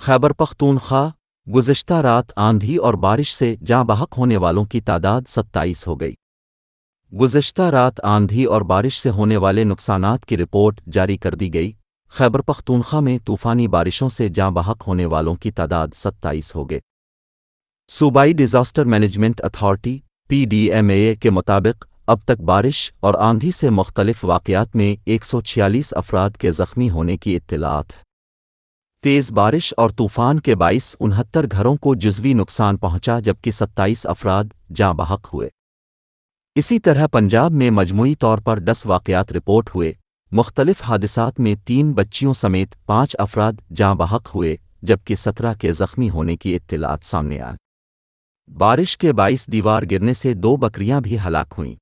خیبر پختونخوا گزشتہ رات آندھی اور بارش سے جاں بحق ہونے والوں کی تعداد 27 ہو گئی۔ گزشتہ رات آندھی اور بارش سے ہونے والے نقصانات کی رپورٹ جاری کر دی گئی۔ خیبر پختونخوا میں طوفانی بارشوں سے جاں بحق ہونے والوں کی تعداد 27 ہو گئی۔ صوبائی ڈیزاسٹر مینجمنٹ اتھارٹی (PDMAA) کے مطابق اب تک بارش اور آندھی سے مختلف واقعات میں 146 افراد کے زخمی ہونے کی اطلاعات ہے۔ تیز بارش اور طوفان کے باعث 69 گھروں کو جزوی نقصان پہنچا جبکہ 27 افراد جاں بحق ہوئے۔ اسی طرح پنجاب میں مجموعی طور پر 10 واقعات رپورٹ ہوئے۔ مختلف حادثات میں 3 بچیوں سمیت 5 افراد جاں بحق ہوئے جبکہ 17 کے زخمی ہونے کی اطلاعات سامنے آئیں۔ بارش کے باعث دیوار گرنے سے 2 بکریاں بھی ہلاک ہوئیں۔